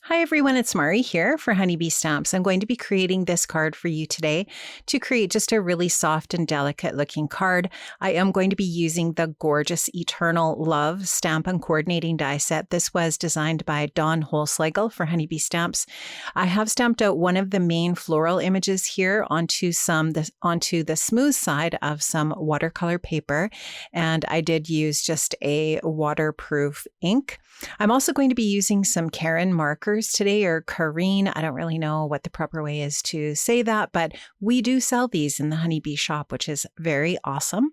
Hi everyone, it's Mari here for Honeybee Stamps. I'm going to be creating this card for you today to create just a really soft and delicate looking card. I am going to be using the gorgeous Eternal Love stamp and coordinating die set. This was designed by Dawn Holslegel for Honeybee Stamps. I have stamped out one of the main floral images here onto the smooth side of some watercolor paper, and I did use just a waterproof ink. I'm also going to be using some Karen markers today, or Kareen. I don't really know what the proper way is to say that, but we do sell these in the Honeybee shop, which is very awesome.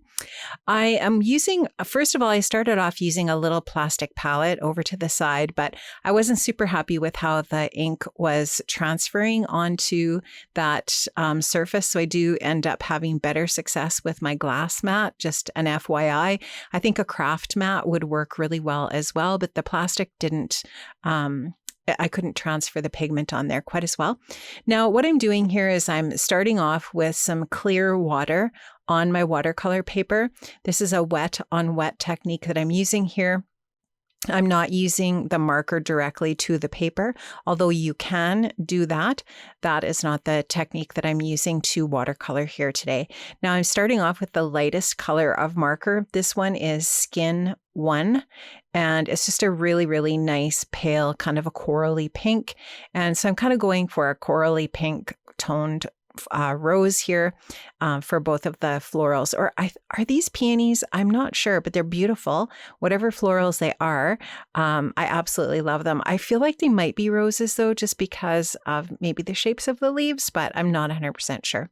I am using, first of all, I started off using a little plastic palette over to the side, but I wasn't super happy with how the ink was transferring onto that surface. So I do end up having better success with my glass mat, just an FYI. I think a craft mat would work really well as well, but the plastic didn't, I couldn't transfer the pigment on there quite as well. Now, what I'm doing here is I'm starting off with some clear water on my watercolor paper. This is a wet on wet technique that I'm using here. I'm not using the marker directly to the paper, although you can do that. That is not the technique that I'm using to watercolor here today. Now I'm starting off with the lightest color of marker. This one is Skin 1, and it's just a really, really nice pale, kind of a corally pink. And so I'm kind of going for a corally pink toned rose here for both of the florals. Or are these peonies? I'm not sure, but they're beautiful. Whatever florals they are, I absolutely love them. I feel like they might be roses though, just because of maybe the shapes of the leaves, but I'm not 100% sure.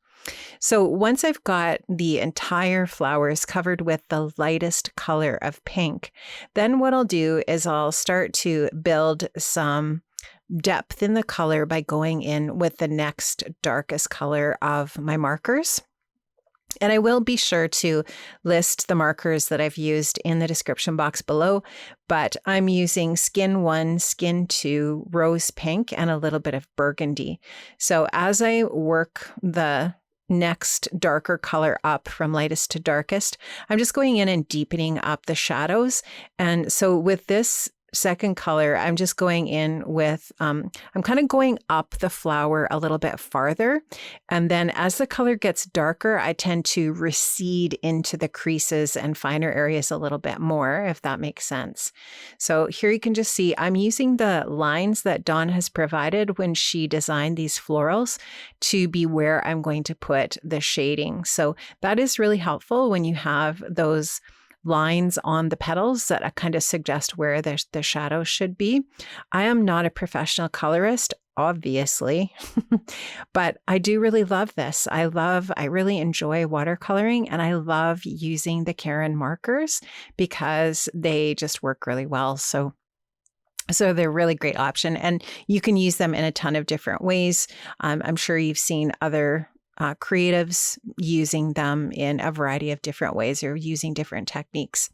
So once I've got the entire flowers covered with the lightest color of pink, then what I'll do is I'll start to build some depth in the color by going in with the next darkest color of my markers. And I will be sure to list the markers that I've used in the description box below, but I'm using Skin 1, Skin 2, Rose Pink, and a little bit of Burgundy. So as I work the next darker color up from lightest to darkest, I'm just going in and deepening up the shadows. And so with this second color, I'm just going in with, I'm kind of going up the flower a little bit farther. And then as the color gets darker, I tend to recede into the creases and finer areas a little bit more, if that makes sense. So here you can just see I'm using the lines that Dawn has provided when she designed these florals to be where I'm going to put the shading. So that is really helpful when you have those lines on the petals that kind of suggest where the shadows should be. I am not a professional colorist, obviously, but I do really love this. I really enjoy watercoloring, and I love using the Karen markers because they just work really well. So they're a really great option, and you can use them in a ton of different ways. I'm sure you've seen other creatives using them in a variety of different ways, or using different techniques.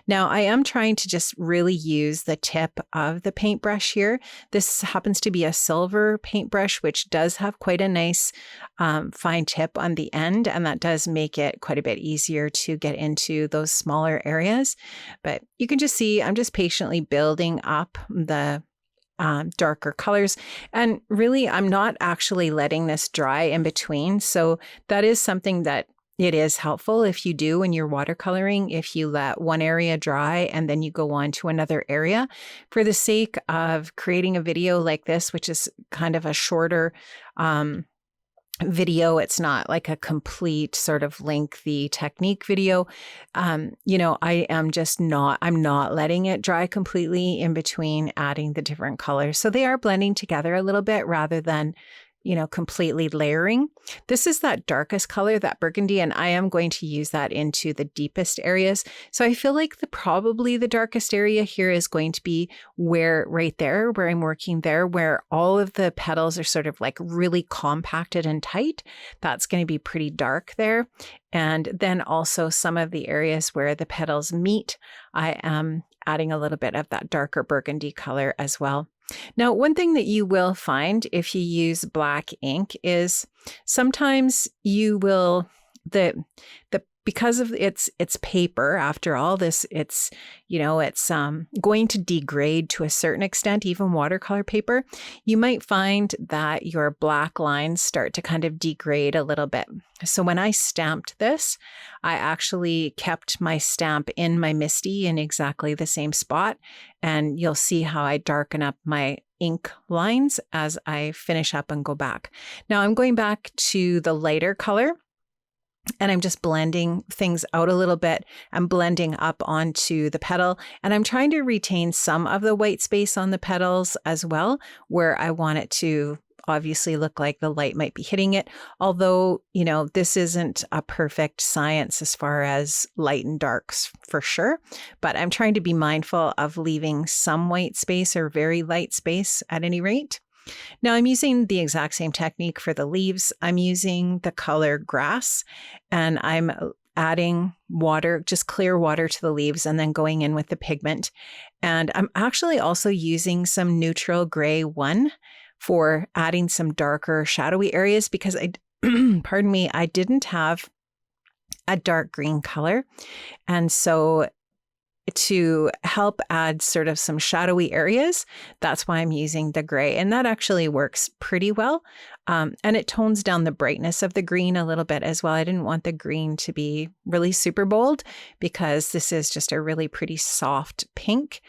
Now, I am trying to just really use the tip of the paintbrush here. This happens to be a silver paintbrush, which does have quite a nice fine tip on the end, and that does make it quite a bit easier to get into those smaller areas. But you can just see I'm just patiently building up the darker colors. And really, I'm not actually letting this dry in between. So that is something that it is helpful if you do when you're watercoloring, if you let one area dry and then you go on to another area. For the sake of creating a video like this, which is kind of a shorter video, it's not like a complete sort of lengthy technique video. I'm not letting it dry completely in between adding the different colors. So they are blending together a little bit rather than, completely layering. This is that darkest color, that burgundy, and I am going to use that into the deepest areas. So I feel like probably the darkest area here is going to be right there, where I'm working there, where all of the petals are sort of like really compacted and tight. That's going to be pretty dark there. And then also some of the areas where the petals meet, I am adding a little bit of that darker burgundy color as well. Now, one thing that you will find if you use black ink is sometimes you will, the because of its paper, after all this, it's going to degrade to a certain extent, even watercolor paper. You might find that your black lines start to kind of degrade a little bit. So when I stamped this, I actually kept my stamp in my MISTI in exactly the same spot. And you'll see how I darken up my ink lines as I finish up and go back. Now I'm going back to the lighter color, and I'm just blending things out a little bit. I'm blending up onto the petal, and I'm trying to retain some of the white space on the petals as well, where I want it to obviously look like the light might be hitting it. Although, this isn't a perfect science as far as light and darks for sure, but I'm trying to be mindful of leaving some white space or very light space at any rate. Now I'm using the exact same technique for the leaves. I'm using the color grass, and I'm adding water, just clear water to the leaves, and then going in with the pigment. And I'm actually also using some neutral gray 1 for adding some darker shadowy areas because I didn't have a dark green color. And so to help add sort of some shadowy areas, that's why I'm using the gray. And that actually works pretty well. And it tones down the brightness of the green a little bit as well. I didn't want the green to be really super bold because this is just a really pretty soft pink.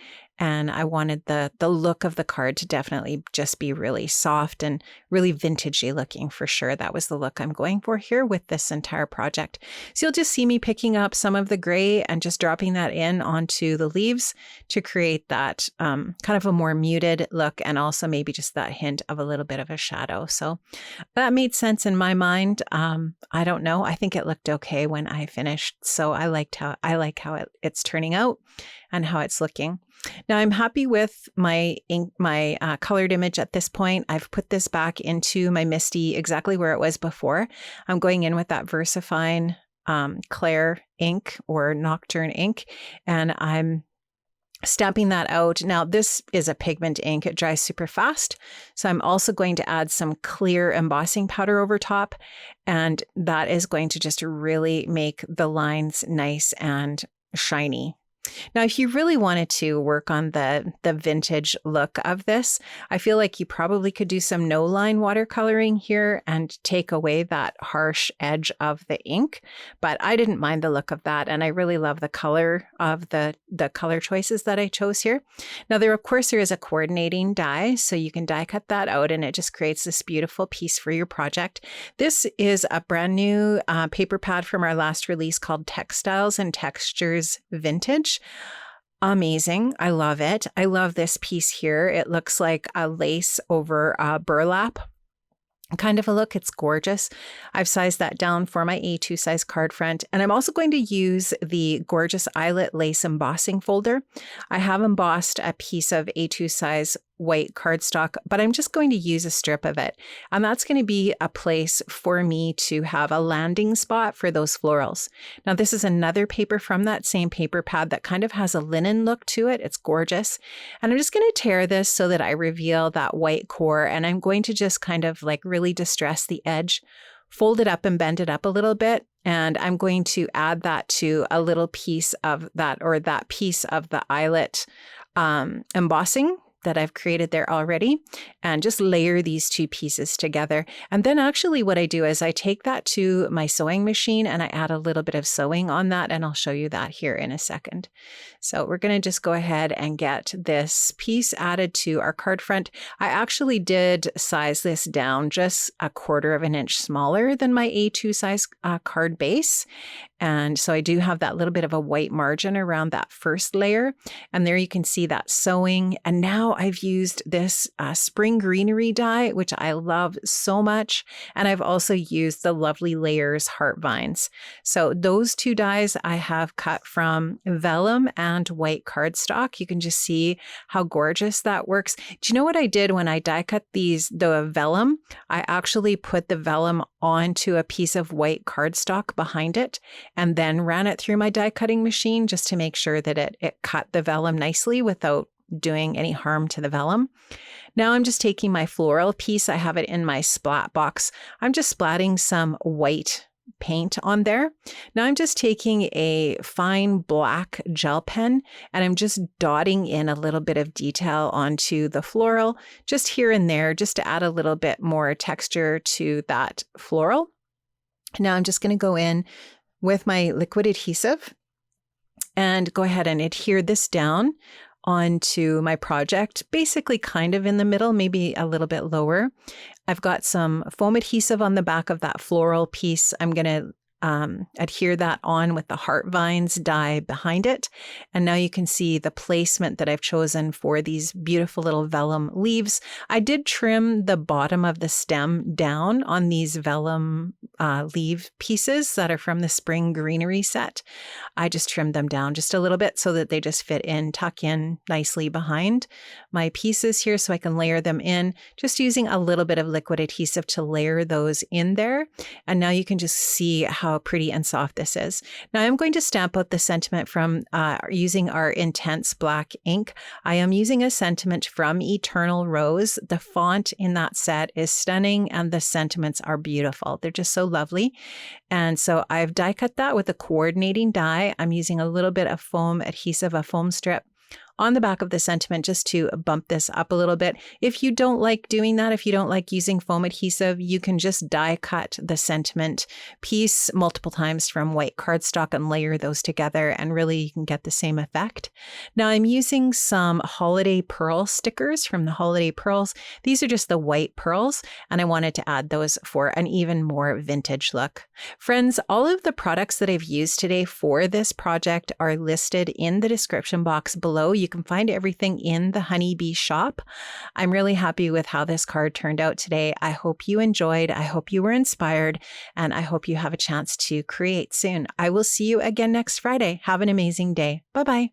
And I wanted the look of the card to definitely just be really soft and really vintagey looking for sure. That was the look I'm going for here with this entire project. So you'll just see me picking up some of the gray and just dropping that in onto the leaves to create that kind of a more muted look, and also maybe just that hint of a little bit of a shadow. So that made sense in my mind. I don't know. I think it looked okay when I finished. So I like how it's turning out and how it's looking. Now I'm happy with my colored image at this point. I've put this back into my MISTI exactly where it was before. I'm going in with that VersaFine Clair ink or Nocturne ink, and I'm stamping that out. Now this is a pigment ink. It dries super fast. So I'm also going to add some clear embossing powder over top, and that is going to just really make the lines nice and shiny. Now, if you really wanted to work on the vintage look of this, I feel like you probably could do some no-line watercoloring here and take away that harsh edge of the ink. But I didn't mind the look of that, and I really love the color of the color choices that I chose here. Now, there is a coordinating die, so you can die cut that out, and it just creates this beautiful piece for your project. This is a brand new paper pad from our last release called Textiles and Textures Vintage. Amazing. I love it. I love this piece here. It looks like a lace over a burlap kind of a look. It's gorgeous. I've sized that down for my A2 size card front. And I'm also going to use the gorgeous eyelet lace embossing folder. I have embossed a piece of A2 size white cardstock, but I'm just going to use a strip of it. And that's going to be a place for me to have a landing spot for those florals. Now, this is another paper from that same paper pad that kind of has a linen look to it. It's gorgeous. And I'm just going to tear this so that I reveal that white core. And I'm going to just kind of like really distress the edge, fold it up and bend it up a little bit. And I'm going to add that to a little piece of that, or that piece of the eyelet embossing that I've created there already, and just layer these two pieces together. And then actually what I do is I take that to my sewing machine and I add a little bit of sewing on that, and I'll show you that here in a second. So we're going to just go ahead and get this piece added to our card front. I actually did size this down just 1/4 of an inch smaller than my A2 size card base. And so I do have that little bit of a white margin around that first layer. And there you can see that sewing. And now I've used this spring greenery die, which I love so much. And I've also used the Lovely Layers Heart Vines. So those two dies I have cut from vellum and white cardstock. You can just see how gorgeous that works. Do you know what I did when I die cut the vellum? I actually put the vellum onto a piece of white cardstock behind it, and then ran it through my die cutting machine just to make sure that it cut the vellum nicely without doing any harm to the vellum. Now I'm just taking my floral piece. I have it in my splat box. I'm just splatting some white paint on there. Now I'm just taking a fine black gel pen and I'm just dotting in a little bit of detail onto the floral, just here and there, just to add a little bit more texture to that floral. Now I'm just going to go in with my liquid adhesive and go ahead and adhere this down onto my project, basically kind of in the middle, maybe a little bit lower. I've got some foam adhesive on the back of that floral piece. I'm going to adhere that on with the heart vines die behind it. And now you can see the placement that I've chosen for these beautiful little vellum leaves. I did trim the bottom of the stem down on these vellum leaf pieces that are from the spring greenery set. I just trimmed them down just a little bit so that they just fit in, tuck in nicely behind my pieces here so I can layer them in, just using a little bit of liquid adhesive to layer those in there. And now you can just see how pretty and soft this is. Now I'm going to stamp out the sentiment from using our intense black ink. I am using a sentiment from Eternal Rose. The font in that set is stunning and the sentiments are beautiful. They're just so lovely. And so I've die cut that with a coordinating die. I'm using a little bit of foam adhesive, a foam strip on the back of the sentiment just to bump this up a little bit. If you don't like doing that, if you don't like using foam adhesive, you can just die cut the sentiment piece multiple times from white cardstock and layer those together, and really you can get the same effect. Now I'm using some holiday pearl stickers from the Holiday Pearls. These are just the white pearls, and I wanted to add those for an even more vintage look. Friends, all of the products that I've used today for this project are listed in the description box below. You can find everything in the Honeybee shop. I'm really happy with how this card turned out today. I hope you enjoyed. I hope you were inspired, and I hope you have a chance to create soon. I will see you again next Friday. Have an amazing day. Bye-bye.